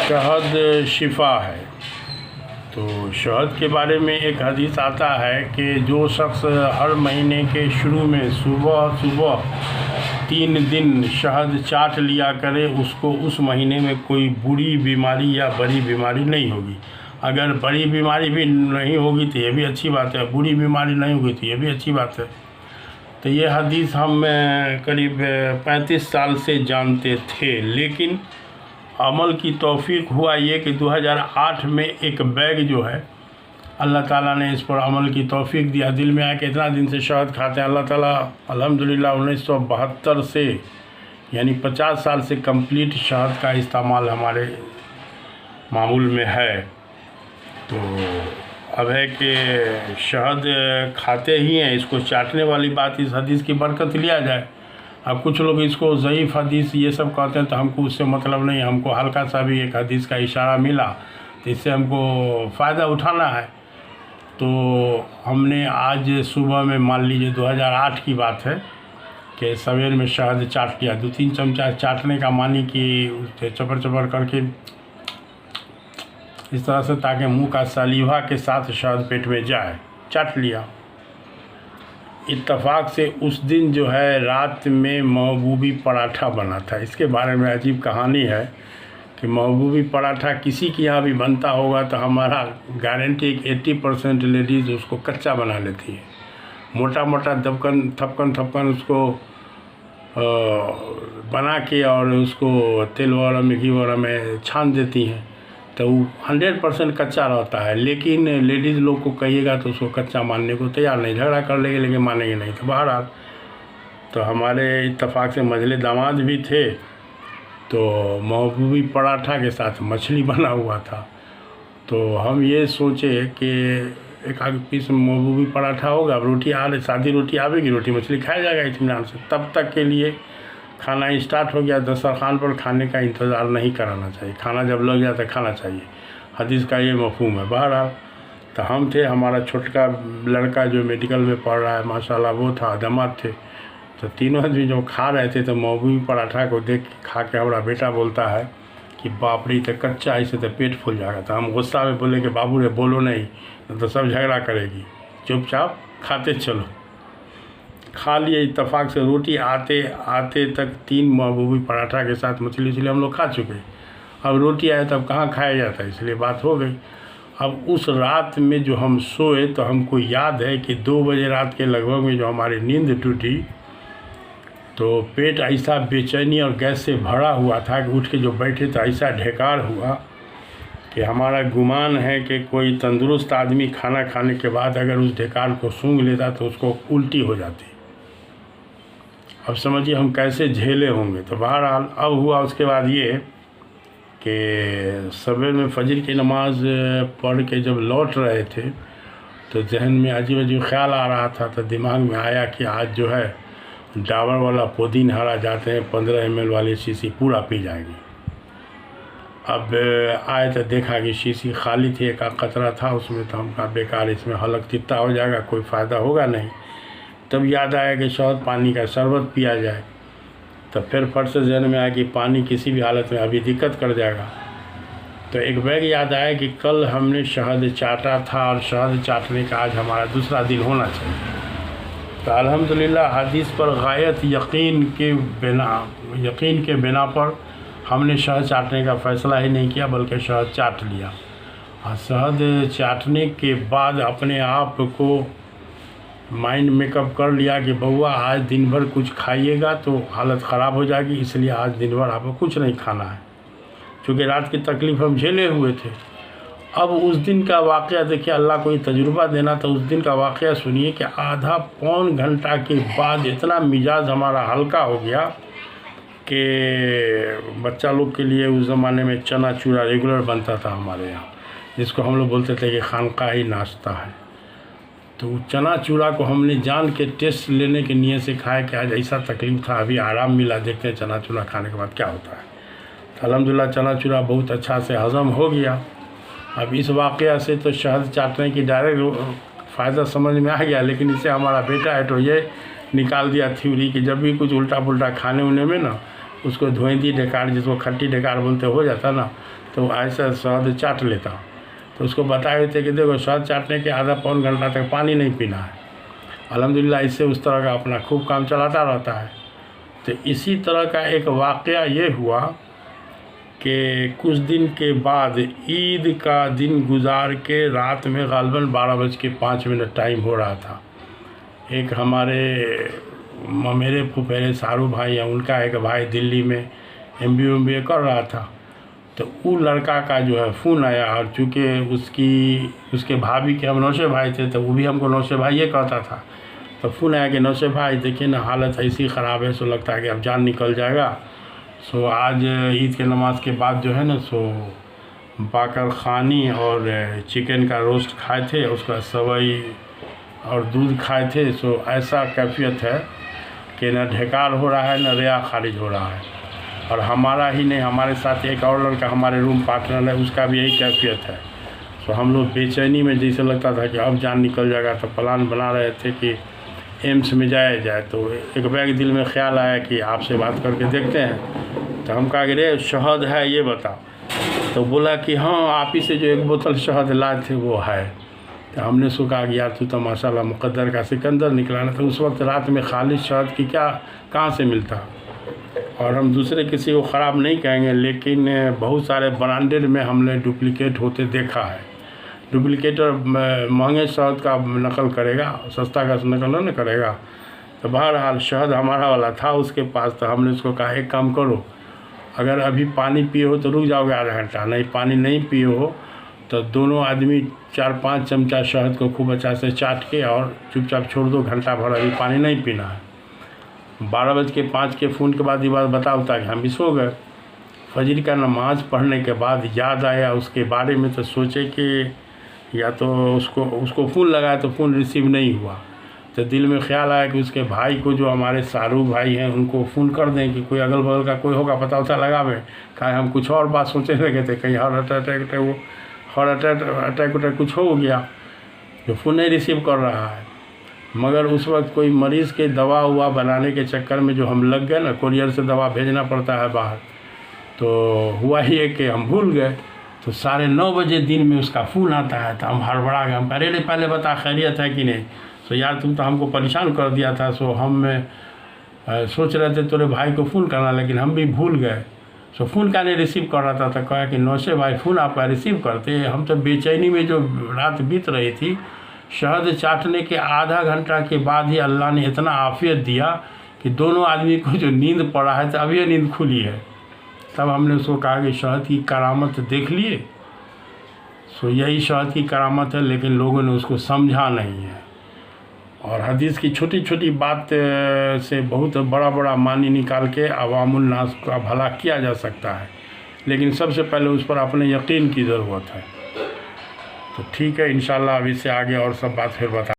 शहद शिफा है। तो शहद के बारे में एक हदीस आता है कि जो शख्स हर महीने के शुरू में सुबह सुबह 3 दिन शहद चाट लिया करे, उसको उस महीने में कोई बुरी बीमारी या बड़ी बीमारी नहीं होगी। अगर बड़ी बीमारी भी नहीं होगी तो ये भी अच्छी बात है, बुरी बीमारी नहीं होगी तो ये भी अच्छी बात है। तो ये हदीस हम करीब 35 साल से जानते थे, लेकिन अमल की तौफीक हुआ ये कि 2008 में एक बैग जो है, अल्लाह ताला ने इस पर अमल की तौफीक दिया। दिल में आया कि इतना दिन से शहद खाते हैं, अल्लाह ताला अल्हम्दुलिल्लाह 1972 से यानी 50 साल से कंप्लीट शहद का इस्तेमाल हमारे मामूल में है। तो अब है कि शहद खाते ही हैं, इसको चाटने वाली बात इस हदीस की बरकत लिया जाए। अब कुछ लोग इसको ज़ईफ़ हदीस ये सब कहते हैं, तो हमको उससे मतलब नहीं, हमको हल्का सा भी एक हदीस का इशारा मिला तो इससे हमको फ़ायदा उठाना है। तो हमने आज सुबह में, मान लीजिए 2008 की बात है, कि सवेर में शहद चाट लिया। 2-3 चमचा चाटने का मानी कि चपर चपर करके इस तरह से, ताकि मुंह का सलीवा के साथ शहद पेट में जाए, चाट लिया। इत्तफाक से उस दिन जो है रात में महबूबी पराठा बना था। इसके बारे में अजीब कहानी है कि महबूबी पराठा किसी के यहाँ भी बनता होगा तो हमारा गारंटी 80% लेडीज़ उसको कच्चा बना लेती है। मोटा मोटा थपकन उसको बना के और उसको तेल वगैरह में, घी वगैरह में छान देती हैं, तो वो 100% कच्चा रहता है। लेकिन लेडीज़ लोग को कहिएगा तो उसको कच्चा मानने को तैयार नहीं, झगड़ा कर लेंगे लेकिन मानेंगे नहीं। तो बहरहाल, तो हमारे इत्तफाक से मंझले दामाद भी थे, तो महबूबी पराठा के साथ मछली बना हुआ था। तो हम ये सोचे कि एक आध पीस महबूबी पराठा होगा, अब रोटी आ रही, सादी रोटी आवेगी, रोटी मछली खाया जाएगा इत्मीनान से। तब तक के लिए खाना स्टार्ट हो गया। दस्तरखान पर खाने का इंतज़ार नहीं कराना चाहिए, खाना जब लग जाता है खाना चाहिए, हदीस का ये मफहूम है। बहरहाल, तो हम थे, हमारा छोटका लड़का जो मेडिकल में पढ़ रहा है माशाल्लाह, वो था, दामाद थे। तो तीनों आदमी जब खा रहे थे तो महबूबी पराठा को देख के खा के हमारा बेटा बोलता है कि बाप रे, तो कच्चा, ऐसे तो पेट फूल जाएगा। तो हम गुस्सा में बोले कि बाबू रे बोलो नहीं, तो सब झगड़ा करेगी, चुपचाप खाते चलो। खा लिए। इत्तफाक से रोटी आते आते तक 3 महबूबी पराठा के साथ मछली उछली हम लोग खा चुके। अब रोटी आए तब कहाँ खाया जाता है, इसलिए बात हो गई। अब उस रात में जो हम सोए तो हमको याद है कि 2 बजे रात के लगभग में जो हमारी नींद टूटी, तो पेट ऐसा बेचैनी और गैस से भरा हुआ था कि उठ के जो बैठे तो ऐसा ढेकार हुआ कि हमारा गुमान है कि कोई तंदुरुस्त आदमी खाना खाने के बाद अगर उस ढेकार को सूंघ लेता तो उसको उल्टी हो जाती। अब समझिए हम कैसे झेले होंगे। तो बहरहाल अब हुआ उसके बाद ये कि सवेर में फजर की नमाज पढ़ के जब लौट रहे थे तो जहन में अजीब अजीब ख्याल आ रहा था। तो दिमाग में आया कि आज जो है डाबर वाला पुदीन हरा जाते हैं 15 ml वाली शीशी पूरा पी जाएंगे। अब आए तो देखा कि शीशी खाली थी, एक कतरा था उसमें। तो हम कहा बेकार, इसमें हलक तित्ता हो जाएगा, कोई फ़ायदा होगा नहीं। तब याद आया कि शहद पानी का शरबत पिया जाए। तब फिर फट से जहन में आया कि पानी किसी भी हालत में अभी दिक्कत कर जाएगा। तो एक बैग याद आया कि कल हमने शहद चाटा था और शहद चाटने का आज हमारा दूसरा दिन होना चाहिए। तो अल्हम्दुलिल्लाह हदीस पर गायत यकीन के बिना पर हमने शहद चाटने का फ़ैसला ही नहीं किया, बल्कि शहद चाट लिया। और शहद चाटने के बाद अपने आप को माइंड मेकअप कर लिया कि बउआ आज दिन भर कुछ खाइएगा तो हालत ख़राब हो जाएगी, इसलिए आज दिन भर आपको कुछ नहीं खाना है। क्योंकि रात की तकलीफ़ हम झेले हुए थे। अब उस दिन का वाक़या देखिए, अल्लाह कोई तजुर्बा देना। तो उस दिन का वाक़या सुनिए कि आधा पौन घंटा के बाद इतना मिजाज हमारा हल्का हो गया कि बच्चा लोग के लिए उस ज़माने में चना चूरा रेगुलर बनता था हमारे यहाँ, जिसको हम लोग बोलते थे कि खानकाही नाश्ता है। तो चना चूरा को हमने जान के टेस्ट लेने के नियत से खाया कि आज ऐसा तकलीफ़ था, अभी आराम मिला, देखते हैं चना चूरा खाने के बाद क्या होता है। तो अल्हम्दुलिल्लाह चना चूरा बहुत अच्छा से हज़म हो गया। अब इस वाक़या से तो शहद चाटने की डायरेक्ट फ़ायदा समझ में आ गया, लेकिन इससे हमारा बेटा है तो ये निकाल दिया थ्योरी कि जब भी कुछ उल्टा पुल्टा खाने उने में ना उसको धोएंदी ढेकार, जिसको खट्टी ढेकार बोलते हो जाता ना, तो ऐसा शहद चाट लेता। तो उसको बताए हुए थे कि देखो शहद चाटने के आधा पौन घंटा तक पानी नहीं पीना है। अल्हम्दुलिल्लाह इससे उस तरह का अपना खूब काम चलाता रहता है। तो इसी तरह का एक वाक़या ये हुआ कि कुछ दिन के बाद ईद का दिन गुजार के रात में ग़ालिबन 12:05 टाइम हो रहा था। एक मेरे फुफेरे सारू भाई हैं, उनका एक भाई दिल्ली में MBA कर रहा था। तो वो लड़का का जो है फ़ोन आया, और चूँकि उसके भाभी के हम नौशे भाई थे, तो वो भी हमको नौशे भाई ये कहता था। तो फ़ोन आया कि नौशे भाई देखिए ना, हालत ऐसी ख़राब है, सो लगता है कि अब जान निकल जाएगा। सो आज ईद के नमाज के बाद जो है ना, सो बाकर खानी और चिकन का रोस्ट खाए थे, उसका सवई और दूध खाए थे। सो ऐसा कैफियत है कि न ढेकार हो रहा है, न रिया खारिज हो रहा है। और हमारा ही नहीं, हमारे साथ एक और लड़का हमारे रूम पार्टनर है, उसका भी यही कैफियत है। सो हम लोग बेचैनी में जैसे लगता था कि अब जान निकल जाएगा, तो प्लान बना रहे थे कि एम्स में जाया जाए। तो एक बैग दिल में ख्याल आया कि आपसे बात करके देखते हैं। तो हम कहा कि रे शहद है ये बताओ। तो बोला कि हाँ, आप ही से जो एक बोतल शहद लाए थे वो है। तो हमने उसको कहा कि यार तू तो माशाल्लाह मुक़द्दर का सिकंदर निकला ना। तो उस वक्त रात में खालिश शहद की कहाँ से मिलता। और हम दूसरे किसी को ख़राब नहीं कहेंगे, लेकिन बहुत सारे ब्रांडेड में हमने डुप्लीकेट होते देखा है। डुप्लीकेटर महंगे शहद का नकल करेगा, सस्ता का नकल नहीं करेगा। तो बहरहाल शहद हमारा वाला था उसके पास। तो हमने उसको कहा एक काम करो, अगर अभी पानी पिए हो तो रुक जाओगे आधा घंटा, नहीं पानी नहीं पिए हो तो दोनों आदमी 4-5 चमचा शहद को खूब अच्छा से चाट के और चुपचाप छोड़ दो, घंटा भर अभी पानी नहीं पीना है। 12:05 के फ़ोन के बाद ये बात बताओ कि हम भी सो गए। फजर का नमाज़ पढ़ने के बाद याद आया उसके बारे में। तो सोचे कि या तो उसको फ़ोन लगाया तो फ़ोन रिसीव नहीं हुआ। तो दिल में ख्याल आया कि उसके भाई को, जो हमारे सारू भाई हैं, उनको फ़ोन कर दें कि कोई अगल बगल का कोई होगा पता उता लगावे। कहा हम कुछ और बात सोचने लगे थे, कहीं हार्ट अटैक कुछ हो गया, जो फ़ोन नहीं रिसीव कर रहा है। मगर उस वक्त कोई मरीज़ के दवा हुआ बनाने के चक्कर में जो हम लग गए ना, कुरियर से दवा भेजना पड़ता है बाहर, तो हुआ ही है कि हम भूल गए। तो 9:30 बजे दिन में उसका फ़ोन आता है। तो हम हड़बड़ा गए, हम अरे पहले बता खैरियत है कि नहीं। सो यार तुम तो हमको परेशान कर दिया था। सो हम सोच रहे थे तेरे भाई को फ़ोन करना, लेकिन हम भी भूल गए। सो फ़ोन का नहीं रिसीव कर रहा था। तो कहा कि नौशे भाई फ़ोन आपका रिसीव करते। हम तो बेचैनी में जो रात बीत रही थी, शहद चाटने के आधा घंटा के बाद ही अल्लाह ने इतना आफियत दिया कि दोनों आदमी को जो नींद पड़ा है, तो अभी नींद खुली है। तब हमने उसको कहा कि शहद की करामत देख लिए। सो यही शहद की करामत है, लेकिन लोगों ने उसको समझा नहीं है। और हदीस की छोटी छोटी बात से बहुत बड़ा बड़ा मानी निकाल के अवामुल नास का भला किया जा सकता है, लेकिन सबसे पहले उस पर अपने यकीन की ज़रूरत है। तो ठीक है, इंशाल्लाह अब इससे आगे और सब बात फिर बता